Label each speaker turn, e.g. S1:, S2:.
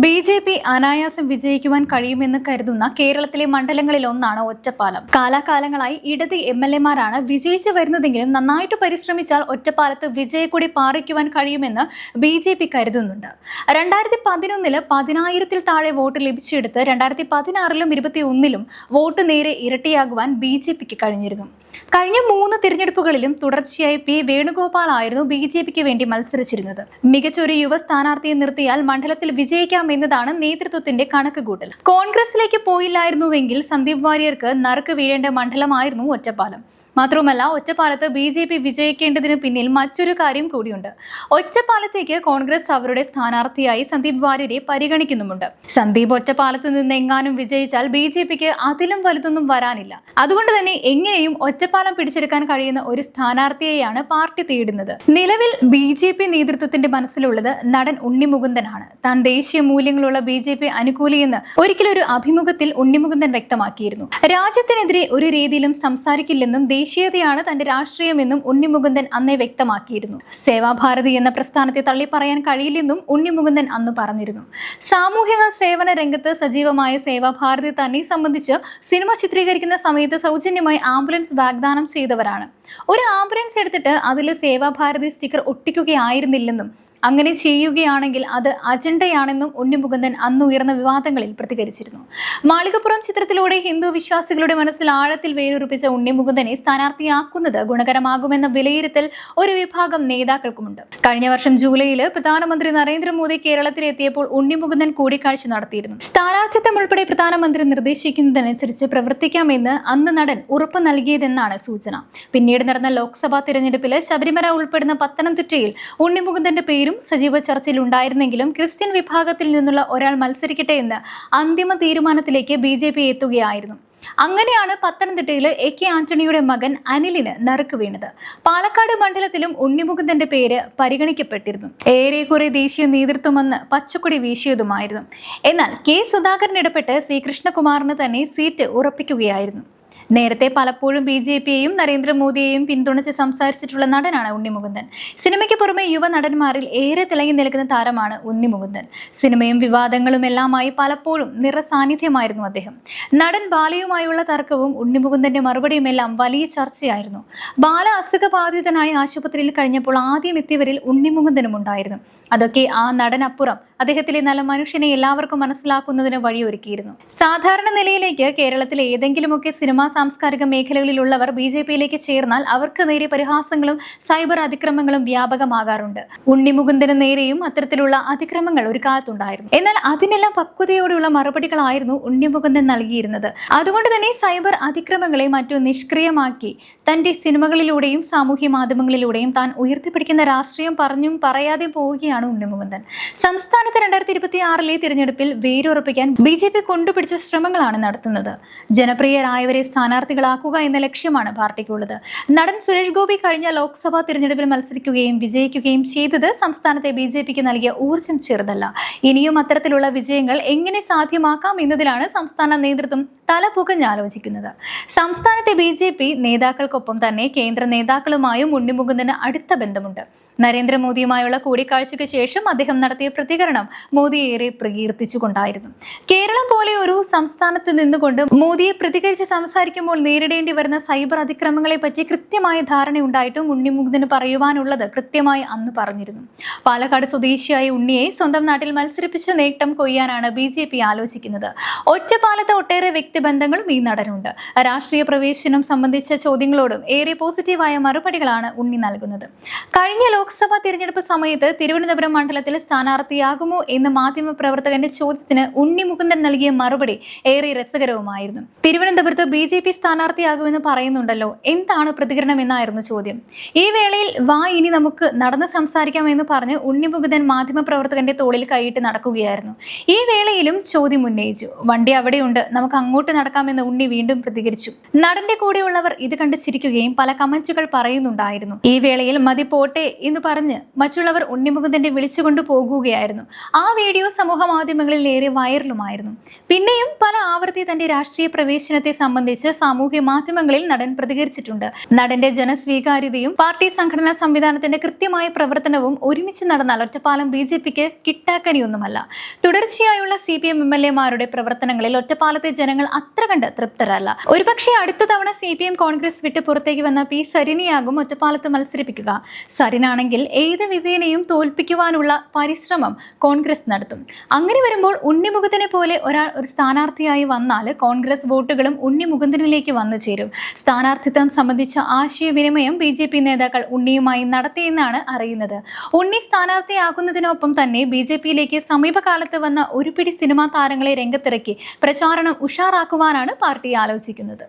S1: BJP അനായാസം വിജയിക്കുവാൻ കഴിയുമെന്ന് കരുതുന്ന കേരളത്തിലെ മണ്ഡലങ്ങളിൽ ഒന്നാണ് ഒറ്റപ്പാലം. കാലാകാലങ്ങളായി ഇടത് എം.എൽ.എമാരാണ് വിജയിച്ചു വരുന്നതെങ്കിലും നന്നായിട്ട് പരിശ്രമിച്ചാൽ ഒറ്റപ്പാലത്ത് വിജയക്കൊടി പാറിക്കുവാൻ കഴിയുമെന്ന് ബി.ജെ.പി കരുതുന്നുണ്ട്. 2011 10,000-ൽ താഴെ വോട്ട് ലഭിച്ചെടുത്ത് 2016-ലും 21-ലും വോട്ട് നേരെ ഇരട്ടിയാകുവാൻ ബി.ജെ.പിക്ക് കഴിഞ്ഞിരുന്നു. കഴിഞ്ഞ 3 തിരഞ്ഞെടുപ്പുകളിലും തുടർച്ചയായി പി വേണുഗോപാൽ ആയിരുന്നു ബി.ജെ.പിക്ക് വേണ്ടി മത്സരിച്ചിരുന്നത്. മികച്ച ഒരു യുവ സ്ഥാനാർത്ഥിയെ നിർത്തിയാൽ മണ്ഡലത്തിൽ വിജയിക്കാമെന്നതാണ് നേതൃത്വത്തിന്റെ കണക്കുകൂട്ടൽ. കോൺഗ്രസിലേക്ക് പോയില്ലായിരുന്നുവെങ്കിൽ സന്ദീപ് വാര്യർക്ക് നറുക്ക് വീഴേണ്ട മണ്ഡലമായിരുന്നു ഒറ്റപ്പാലം. മാത്രവുമല്ല, ഒറ്റപ്പാലത്ത് ബി.ജെ.പി വിജയിക്കേണ്ടതിന് പിന്നിൽ മറ്റൊരു കാര്യം കൂടിയുണ്ട്. ഒറ്റപ്പാലത്തേക്ക് കോൺഗ്രസ് അവരുടെ സ്ഥാനാർത്ഥിയായി സന്ദീപ് വാര്യരെ പരിഗണിക്കുന്നുമുണ്ട്. സന്ദീപ് ഒറ്റപ്പാലത്ത് നിന്ന് എങ്ങാനും വിജയിച്ചാൽ ബി.ജെ.പിക്ക് അതിലും വലുതൊന്നും വരാനില്ല. അതുകൊണ്ട് തന്നെ എങ്ങനെയും ഒറ്റപ്പാലം പിടിച്ചെടുക്കാൻ കഴിയുന്ന ഒരു സ്ഥാനാർത്ഥിയെയാണ് പാർട്ടി തേടുന്നത്. നിലവിൽ ബി.ജെ.പി നേതൃത്വത്തിന്റെ മനസ്സിലുള്ളത് നടൻ ഉണ്ണി മുകുന്ദനാണ്. താൻ ദേശീയ മൂല്യങ്ങളുള്ള ബി.ജെ.പി അനുകൂലിയെന്ന് ഒരിക്കലൊരു അഭിമുഖത്തിൽ ഉണ്ണി മുകുന്ദൻ വ്യക്തമാക്കിയിരുന്നു. രാജ്യത്തിനെതിരെ ഒരു രീതിയിലും സംസാരിക്കില്ലെന്നും ദേശീയതയാണ് തന്റെ രാഷ്ട്രീയമെന്നും ഉണ്ണി മുകുന്ദൻ അന്നേ വ്യക്തമാക്കിയിരുന്നു. സേവാഭാരതി എന്ന പ്രസ്ഥാനത്തെ തള്ളി പറയാൻ കഴിയില്ലെന്നും ഉണ്ണി മുകുന്ദൻ അന്ന് പറഞ്ഞിരുന്നു. സാമൂഹിക സേവന രംഗത്ത് സജീവമായ സേവാഭാരതി തന്നെ സംബന്ധിച്ച് സിനിമ ചിത്രീകരിക്കുന്ന സമയത്ത് സൗജന്യമായി ആംബുലൻസ് വാഗ്ദാനം ചെയ്തവരാണ്. ഒരു ആംബുലൻസ് എടുത്തിട്ട് അതിൽ സേവാഭാരതി സ്റ്റിക്കർ ഒട്ടിക്കുകയായിരുന്നില്ലെന്നും അങ്ങനെ ചെയ്യുകയാണെങ്കിൽ അത് അജണ്ടയാണെന്നും ഉണ്ണി മുകുന്ദൻ അന്ന് ഉയർന്ന വിവാദങ്ങളിൽ പ്രതികരിച്ചിരുന്നു. മാളികപ്പുറം ചിത്രത്തിലൂടെ ഹിന്ദു വിശ്വാസികളുടെ മനസ്സിൽ ആഴത്തിൽ വേരുറപ്പിച്ച ഉണ്ണി മുകുന്ദനെ സ്ഥാനാർത്ഥിയാക്കുന്നത് ഗുണകരമാകുമെന്ന വിലയിരുത്തൽ ഒരു വിഭാഗം നേതാക്കൾക്കുമുണ്ട്. കഴിഞ്ഞ വർഷം ജൂലൈയിൽ പ്രധാനമന്ത്രി നരേന്ദ്രമോദി കേരളത്തിലെത്തിയപ്പോൾ ഉണ്ണി മുകുന്ദൻ കൂടിക്കാഴ്ച നടത്തിയിരുന്നു. സ്ഥാനാർത്ഥിത്വം ഉൾപ്പെടെ പ്രധാനമന്ത്രി നിർദ്ദേശിക്കുന്നതനുസരിച്ച് പ്രവർത്തിക്കാമെന്ന് അന്ന് നടൻ ഉറപ്പ് നൽകിയതെന്നാണ് സൂചന. പിന്നീട് നടന്ന ലോക്സഭാ തിരഞ്ഞെടുപ്പിൽ ശബരിമല ഉൾപ്പെടുന്ന പത്തനംതിട്ടയിൽ ഉണ്ണി മുകുന്ദന്റെ പേരും സജീവ ചർച്ചയിൽ ഉണ്ടായിരുന്നെങ്കിലും ക്രിസ്ത്യൻ വിഭാഗത്തിൽ നിന്നുള്ള ഒരാൾ മത്സരിക്കട്ടെ എന്ന് അന്തിമ തീരുമാനത്തിലേക്ക് ബി.ജെ.പി എത്തുകയായിരുന്നു. അങ്ങനെയാണ് പത്തനംതിട്ടയിലെ എ.കെ. ആന്റണിയുടെ മകൻ അനിലിന് നറുക്ക് വീണത്. പാലക്കാട് മണ്ഡലത്തിലും ഉണ്ണി മുകുന്ദന്റെ പേര് പരിഗണിക്കപ്പെട്ടിരുന്നു. ഏറെക്കുറെ ദേശീയ നേതൃത്വമെന്ന് പച്ചക്കൊടി വീശിയതുമായിരുന്നു. എന്നാൽ കെ സുധാകരൻ ഇടപെട്ട് സി കൃഷ്ണകുമാറിന് തന്നെ സീറ്റ് ഉറപ്പിക്കുകയായിരുന്നു. നേരത്തെ പലപ്പോഴും ബി.ജെ.പിയെയും നരേന്ദ്രമോദിയെയും പിന്തുണച്ച് സംസാരിച്ചിട്ടുള്ള നടനാണ് ഉണ്ണി മുകുന്ദൻ. സിനിമയ്ക്ക് പുറമെ യുവ നടന്മാരിൽ ഏറെ തിളങ്ങി നിൽക്കുന്ന താരമാണ് ഉണ്ണി മുകുന്ദൻ. സിനിമയും വിവാദങ്ങളും എല്ലാമായി പലപ്പോഴും നിറസാന്നിധ്യമായിരുന്നു അദ്ദേഹം. നടൻ ബാലയുമായുള്ള തർക്കവും ഉണ്ണി മുകുന്ദന്റെ മറുപടിയുമെല്ലാം വലിയ ചർച്ചയായിരുന്നു. ബാല അസുഖബാധിതനായി ആശുപത്രിയിൽ കഴിഞ്ഞപ്പോൾ ആദ്യം എത്തിയവരിൽ ഉണ്ണി മുകുന്ദനും ഉണ്ടായിരുന്നു. അതൊക്കെ ആ നടനപ്പുറം അദ്ദേഹത്തിലെ നല്ല മനുഷ്യനെ എല്ലാവർക്കും മനസ്സിലാക്കുന്നതിന് വഴിയൊരുക്കിയിരുന്നു. സാധാരണ നിലയിലേക്ക് കേരളത്തിലെ ഏതെങ്കിലുമൊക്കെ സിനിമാ സാംസ്കാരിക മേഖലകളിലുള്ളവർ ബി.ജെ.പിയിലേക്ക് ചേർന്നാൽ അവർക്ക് നേരെ പരിഹാസങ്ങളും സൈബർ അതിക്രമങ്ങളും വ്യാപകമാകാറുണ്ട്. ഉണ്ണി മുകുന്ദന് നേരെയും അത്തരത്തിലുള്ള അതിക്രമങ്ങൾ ഒരു കാലത്തുണ്ടായിരുന്നു. എന്നാൽ അതിനെല്ലാം പക്വതയോടെയുള്ള മറുപടികളായിരുന്നു ഉണ്ണി മുകുന്ദൻ നൽകിയിരുന്നത്. അതുകൊണ്ട് തന്നെ സൈബർ അതിക്രമങ്ങളെ മറ്റു നിഷ്ക്രിയമാക്കി തന്റെ സിനിമകളിലൂടെയും സാമൂഹ്യ മാധ്യമങ്ങളിലൂടെയും താൻ ഉയർത്തിപ്പിടിക്കുന്ന രാഷ്ട്രീയം പറഞ്ഞും പറയാതെ പോവുകയാണ് ഉണ്ണി മുകുന്ദൻ. സംസ്ഥാനത്ത് 2026-ലെ തിരഞ്ഞെടുപ്പിൽ വേരുറപ്പിക്കാൻ ബി.ജെ.പി കൊണ്ടുപിടിച്ച ശ്രമങ്ങളാണ് നടത്തുന്നത്. ജനപ്രിയരായവരെ സ്ഥാനാർത്ഥികളാക്കുക എന്ന ലക്ഷ്യമാണ് പാർട്ടിക്കുള്ളത്. നടൻ സുരേഷ് ഗോപി കഴിഞ്ഞ ലോക്സഭാ തിരഞ്ഞെടുപ്പിൽ മത്സരിക്കുകയും വിജയിക്കുകയും ചെയ്തത് സംസ്ഥാനത്തെ ബി.ജെ.പിക്ക് നൽകിയ ഊർജ്ജം ചെറുതല്ല. ഇനിയും അത്തരത്തിലുള്ള വിജയങ്ങൾ എങ്ങനെ സാധ്യമാക്കാം എന്നതിലാണ് സംസ്ഥാന നേതൃത്വം തലപുകഞ്ഞാലോചിക്കുന്നത്. സംസ്ഥാനത്തെ ബി.ജെ.പി നേതാക്കൾക്കൊപ്പം തന്നെ കേന്ദ്ര നേതാക്കളുമായും ഉണ്ണി മുകുന്ദന് അടുത്ത ബന്ധമുണ്ട്. നരേന്ദ്രമോദിയുമായുള്ള കൂടിക്കാഴ്ചയ്ക്ക് ശേഷം അദ്ദേഹം നടത്തിയ പ്രതികരണം മോദിയെ ഏറെ പ്രകീർത്തിച്ചുകൊണ്ടായിരുന്നു. കേരളം പോലെ ഒരു സംസ്ഥാനത്ത് നിന്നുകൊണ്ട് മോദിയെ പ്രതികരിച്ച് സംസാരിക്കുമ്പോൾ നേരിടേണ്ടി വരുന്ന സൈബർ അതിക്രമങ്ങളെ പറ്റി കൃത്യമായ ധാരണയുണ്ടായിട്ടും ഉണ്ണി മുകുന്ദന് പറയുവാനുള്ളത് കൃത്യമായി അന്ന് പറഞ്ഞിരുന്നു. പാലക്കാട് സ്വദേശിയായ ഉണ്ണിയെ സ്വന്തം നാട്ടിൽ മത്സരിപ്പിച്ച് നേട്ടം കൊയ്യാനാണ് ബി.ജെ.പി ആലോചിക്കുന്നത്. ഒറ്റപ്പാലത്ത് ഒട്ടേറെ വ്യക്തിബന്ധങ്ങളും ഈ നടനുണ്ട്. രാഷ്ട്രീയ പ്രവേശനം സംബന്ധിച്ച ചോദ്യങ്ങളോടും ഏറെ പോസിറ്റീവായ മറുപടികളാണ് ഉണ്ണി നൽകുന്നത്. കഴിഞ്ഞ ലോക്സഭാ തിരഞ്ഞെടുപ്പ് സമയത്ത് തിരുവനന്തപുരം മണ്ഡലത്തിൽ സ്ഥാനാർത്ഥിയാകുമോ എന്ന മാധ്യമപ്രവർത്തകന്റെ ചോദ്യത്തിന് ഉണ്ണി മുകുന്ദൻ നൽകിയ മറുപടി ഏറെ രസകരവുമായിരുന്നു. തിരുവനന്തപുരത്ത് ബി.ജെ.പി സ്ഥാനാർത്ഥിയാകുമെന്ന് പറയുന്നുണ്ടല്ലോ, എന്താണ് പ്രതികരണം എന്നായിരുന്നു ചോദ്യം. ഈ വേളയിൽ ഇനി നമുക്ക് നടന്ന് സംസാരിക്കാമെന്ന് പറഞ്ഞ് ഉണ്ണി മുകുന്ദൻ മാധ്യമപ്രവർത്തകന്റെ തോളിൽ കൈയിട്ട് നടക്കുകയായിരുന്നു. ഈ വേളയിലും ചോദ്യം ഉന്നയിച്ചു. വണ്ടി അവിടെയുണ്ട്, നമുക്ക് അങ്ങോട്ട് നടക്കാമെന്ന് ഉണ്ണി വീണ്ടും പ്രതികരിച്ചു. നടന്റെ കൂടെയുള്ളവർ ഇത് കണ്ട് ചിരിക്കുകയും പല കമന്റുകൾ പറയുന്നുണ്ടായിരുന്നു. ഈ വേളയിൽ മതി പോട്ടെ എന്ന് പറഞ്ഞ് മറ്റുള്ളവർ ഉണ്ണി മുകുന്ദന്റെ വിളിച്ചുകൊണ്ടു പോകുകയായിരുന്നു. ആ വീഡിയോ സമൂഹ മാധ്യമങ്ങളിൽ ഏറെ വൈറലുമായിരുന്നു. പിന്നെയും പല ആവർത്തി തന്റെ രാഷ്ട്രീയ പ്രവേശനത്തെ സംബന്ധിച്ച് സാമൂഹ്യ മാധ്യമങ്ങളിൽ നടൻ പ്രതികരിച്ചിട്ടുണ്ട്. നടന്റെ ജനസ്വീകാര്യതയും പാർട്ടി സംഘടനാ സംവിധാനത്തിന്റെ കൃത്യമായ പ്രവർത്തനവും ഒരുമിച്ച് നടന്നാൽ ഒറ്റപ്പാലം BJPക്ക് കിട്ടാക്കനിയൊന്നുമല്ല. തുടർച്ചയായുള്ള CPM MLA-മാരുടെ പ്രവർത്തനങ്ങളിൽ ഒറ്റപ്പാലത്തെ ജനങ്ങൾ അത്ര കണ്ട് തൃപ്തരല്ല. ഒരുപക്ഷെ അടുത്ത തവണ CPM കോൺഗ്രസ് വിട്ട് പുറത്തേക്ക് വന്ന P സരിനെയാകും ഒറ്റപ്പാലത്ത് മത്സരിപ്പിക്കുക. സരിനാണെങ്കിൽ ഏത് വിധേനയും തോൽപ്പിക്കുവാനുള്ള പരിശ്രമം കോൺഗ്രസ് നടത്തും. അങ്ങനെ വരുമ്പോൾ ഉണ്ണിമുകുന്ദനെ പോലെ ഒരാൾ ഒരു സ്ഥാനാർത്ഥിയായി വന്നാൽ കോൺഗ്രസ് വോട്ടുകളും ഉണ്ണിമുകുന്ദനിലേക്ക് വന്നു ചേരും. സ്ഥാനാർത്ഥിത്വം സംബന്ധിച്ച ആശയവിനിമയം BJP നേതാക്കൾ ഉണ്ണിയുമായി നടത്തിയെന്നാണ് അറിയുന്നത്. ഉണ്ണി സ്ഥാനാർത്ഥിയാകുന്നതിനൊപ്പം തന്നെ BJPയിലേക്ക് സമീപകാലത്ത് വന്ന ഒരു പിടി സിനിമാ താരങ്ങളെ രംഗത്തിറക്കി പ്രചാരണം ഉഷാറാക്കുവാനാണ് പാർട്ടി ആലോചിക്കുന്നത്.